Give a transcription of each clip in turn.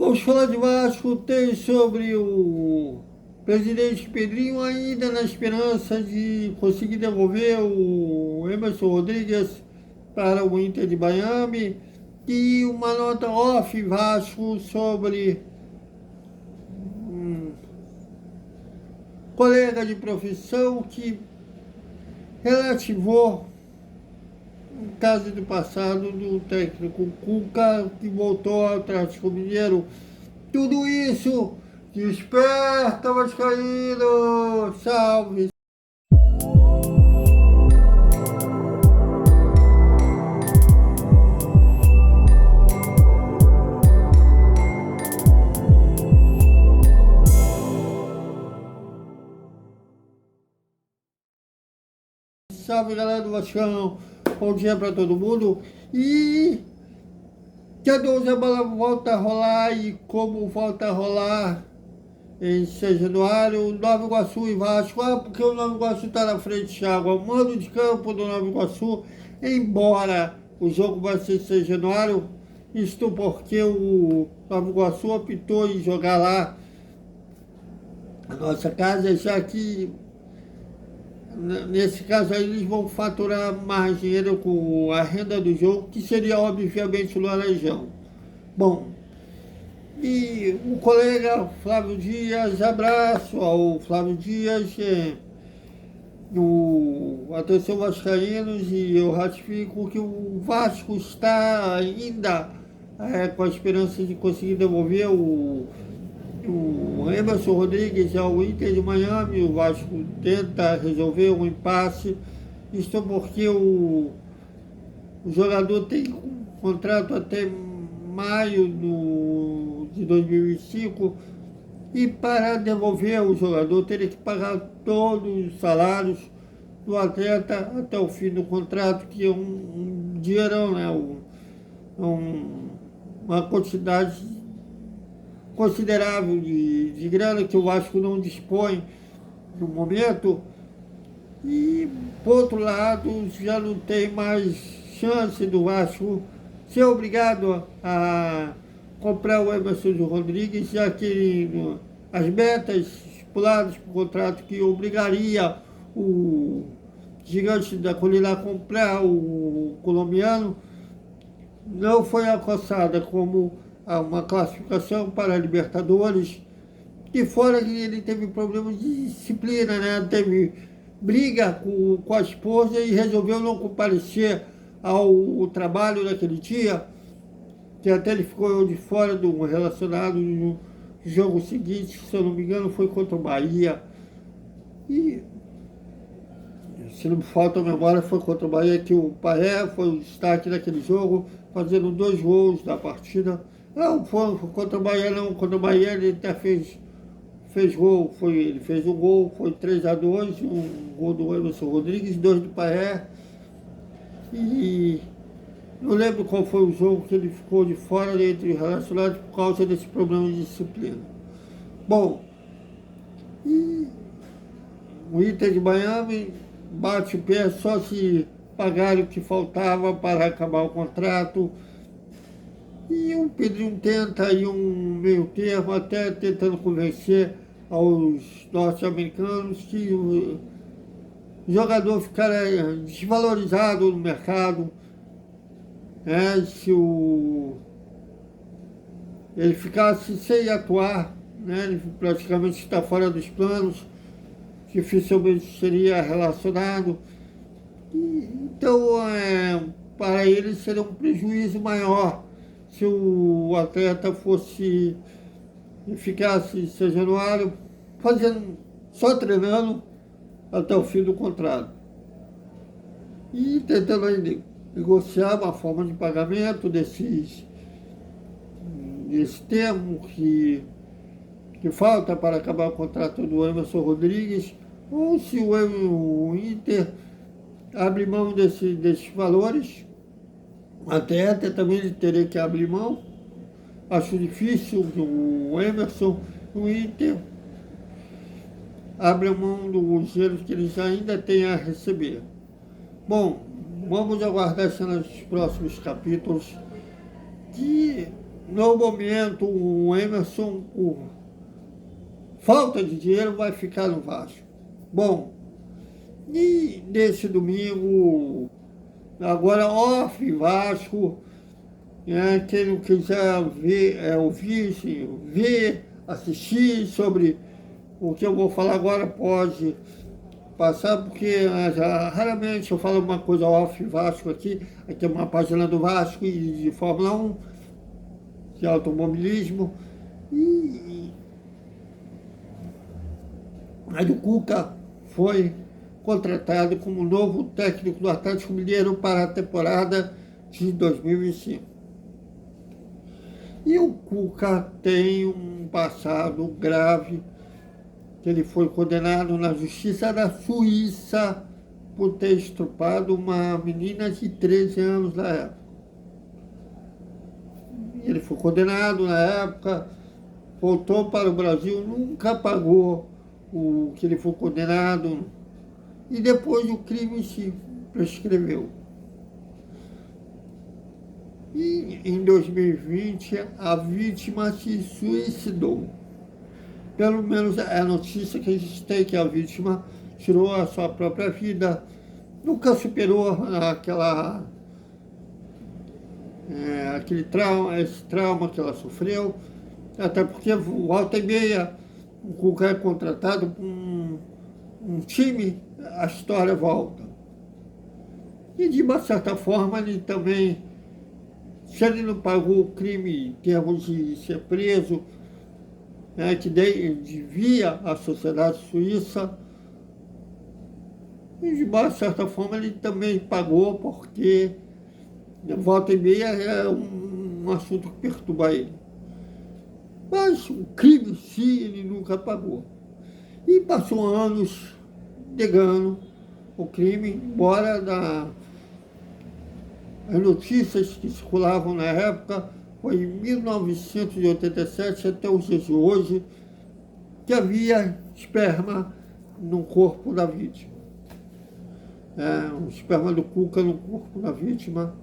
Vamos falar de Vasco, tem sobre o presidente Pedrinho ainda na esperança de conseguir devolver o Emerson Rodrigues para o Inter de Miami e uma nota off Vasco sobre um colega de profissão que relativou um caso do passado do técnico Cuca que voltou ao Atlético Mineiro. Tudo isso desperta, Vascaíno! Salve! Salve, galera do Vascão! Bom dia para todo mundo! E dia 12 a bola volta a rolar e como volta a rolar em São Januário, Nova Iguaçu e Vasco. Porque o Nova Iguaçu está na frente, Thiago. O mando de campo do Nova Iguaçu, embora o jogo vai ser em São Januário, isto porque o Nova Iguaçu optou em jogar lá a nossa casa, já que nesse caso aí eles vão faturar mais dinheiro com a renda do jogo, que seria obviamente o Laranjão. Bom, e o colega Flávio Dias, abraço ao Flávio Dias, atenção vascaínos, e eu ratifico que o Vasco está ainda com a esperança de conseguir devolver o Emerson Rodrigues ao Inter de Miami. O Vasco tenta resolver um impasse, isto porque o jogador tem um contrato até maio de 2025 e para devolver o jogador teria que pagar todos os salários do atleta até o fim do contrato, que é um dinheirão, né? Uma quantidade considerável de grana que o Vasco não dispõe no momento. E, por outro lado, já não tem mais chance do Vasco ser obrigado a comprar o Emerson Rodrigues, já que as metas estipuladas para o contrato que obrigaria o gigante da colina a comprar o colombiano não foi alcançada como uma classificação para a Libertadores, e fora que ele teve problemas de disciplina, né? Teve briga com a esposa e resolveu não comparecer ao trabalho naquele dia, que até ele ficou de fora do relacionado no jogo seguinte, se eu não me engano, foi contra o Bahia. E, se não me falta a memória, foi contra o Bahia que o Paré foi o destaque naquele jogo, fazendo 2 gols da partida. Não, foi contra o Bahia, não. Contra o Bahia ele até fez gol, ele fez um gol, foi 3-2, um gol do Emerson Rodrigues, 2 do Paré. E não lembro qual foi o jogo que ele ficou de fora entre relacionados por causa desse problema de disciplina. Bom, e o Inter de Miami bate o pé só se pagarem o que faltava para acabar o contrato. E o Pedrinho tenta aí um meio termo, até tentando convencer aos norte-americanos que o jogador ficará desvalorizado no mercado, né? Se ele ficasse sem atuar, né? Ele praticamente está fora dos planos, dificilmente seria relacionado. Então, para ele seria um prejuízo maior se o atleta ficasse em São Januário só treinando até o fim do contrato. E tentando aí negociar uma forma de pagamento desse termo que falta para acabar o contrato do Emerson Rodrigues, ou se o Inter abre mão desses valores. Até também ele teria que abrir mão. Acho difícil que o Emerson, o Inter, abra mão dos dinheiros que eles ainda têm a receber. Bom, vamos aguardar cenas dos próximos capítulos, que no momento, o Emerson, por falta de dinheiro, vai ficar no Vasco. Bom, e nesse domingo, agora off Vasco, quem não quiser ver, ouvir, sim, ver, assistir sobre o que eu vou falar agora pode passar, porque raramente eu falo uma coisa off Vasco aqui é uma página do Vasco e de Fórmula 1, de automobilismo, e aí o Cuca foi contratado como novo técnico do Atlético Mineiro para a temporada de 2025. E o Cuca tem um passado grave, que ele foi condenado na justiça da Suíça por ter estuprado uma menina de 13 anos na época. Ele foi condenado na época, voltou para o Brasil, nunca pagou o que ele foi condenado, e depois o crime se prescreveu. E em 2020 a vítima se suicidou. Pelo menos é a notícia que a gente tem, que a vítima tirou a sua própria vida, nunca superou aquele trauma, esse trauma que ela sofreu, até porque volta e meia, o Cuca é contratado por um time, a história volta. E de uma certa forma ele também, se ele não pagou o crime em termos de ser preso, que devia à sociedade suíça, e de uma certa forma ele também pagou, porque volta e meia é um assunto que perturba ele. Mas o crime em si ele nunca pagou. E passou anos negando o crime, embora as notícias que circulavam na época, foi em 1987 até os dias de hoje, que havia esperma no corpo da vítima. O esperma do Cuca no corpo da vítima.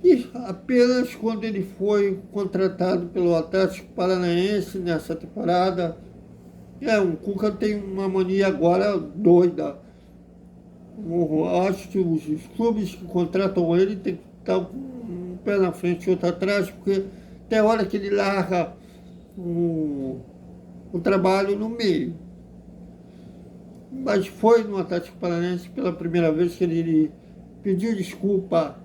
E apenas quando ele foi contratado pelo Atlético Paranaense nessa temporada, o Cuca tem uma mania agora doida. Eu acho que os clubes que contratam ele tem que estar um pé na frente e outro atrás, porque tem hora que ele larga o trabalho no meio. Mas foi no Atlético Paranaense pela primeira vez que ele pediu desculpa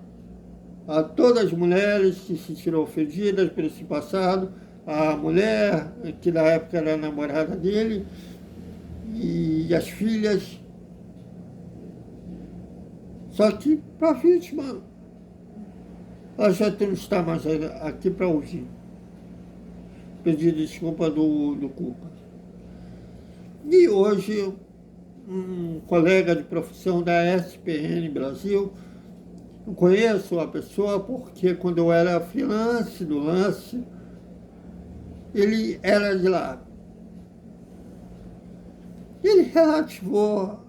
a todas as mulheres que se sentiram ofendidas por esse passado, a mulher, que na época era a namorada dele, e as filhas. Só que para a vítima, ela já não está mais aqui para ouvir. Pedir desculpa do Cuca. E hoje, um colega de profissão da SPN Brasil, eu conheço a pessoa porque quando eu era freelance do Lance, ele era de lá. Ele relativou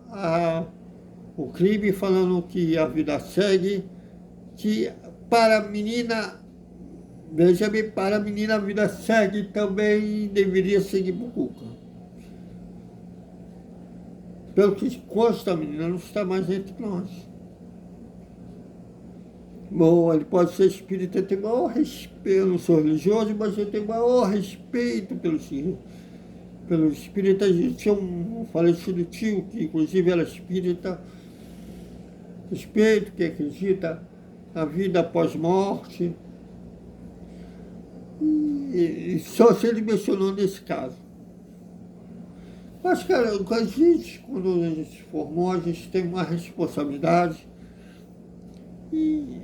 o crime falando que a vida segue, que para a menina, veja bem, para a menina a vida segue também deveria seguir para o Cuca. Pelo que consta, a menina não está mais entre nós. Bom, ele pode ser espírita, eu tenho maior respeito, eu não sou religioso, mas eu tenho maior respeito pelos espíritas. Tinha um falecido tio, que inclusive era espírita, respeito, que acredita na vida após morte. E só se ele mencionou nesse caso. Mas, cara, a gente, quando a gente se formou, a gente tem uma responsabilidade e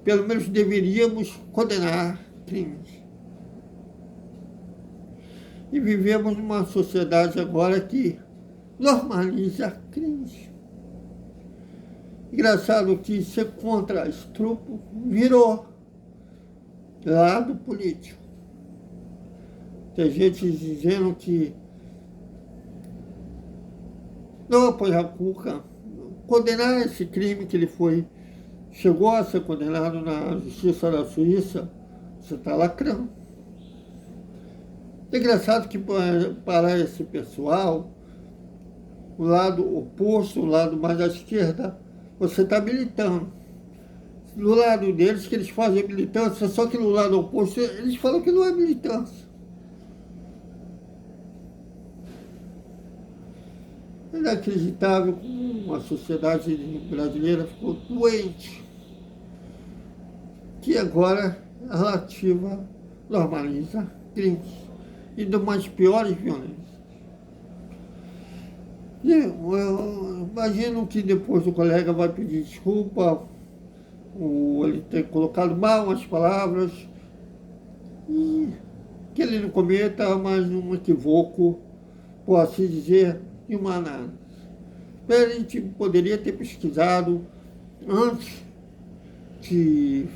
pelo menos deveríamos condenar crimes. E vivemos numa sociedade agora que normaliza crimes. Engraçado que ser contra estupro virou lado político. Tem gente dizendo que não apoiar o Cuca, condenar esse crime que ele foi chegou a ser condenado na justiça da Suíça, você está lacrando. É engraçado que para esse pessoal, o lado oposto, o lado mais à esquerda, você está militando. Do lado deles, que eles fazem militância, só que no lado oposto, eles falam que não é militância. É inacreditável como a sociedade brasileira ficou doente, que agora a relativa normaliza crimes e das mais piores violências. E eu imagino que depois o colega vai pedir desculpa, ou ele ter colocado mal as palavras, e que ele não cometa mais um equívoco, por assim dizer, de uma análise. A gente poderia ter pesquisado antes de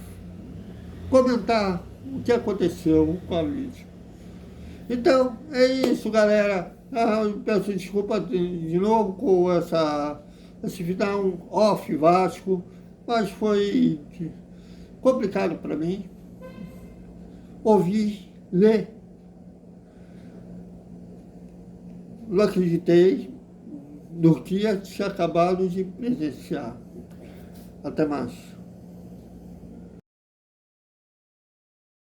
comentar o que aconteceu com a vítima. Então, é isso, galera. Eu peço desculpa de novo com esse final off Vasco, mas foi complicado para mim ouvir, ler. Não acreditei no que tinha acabado de presenciar. Até mais.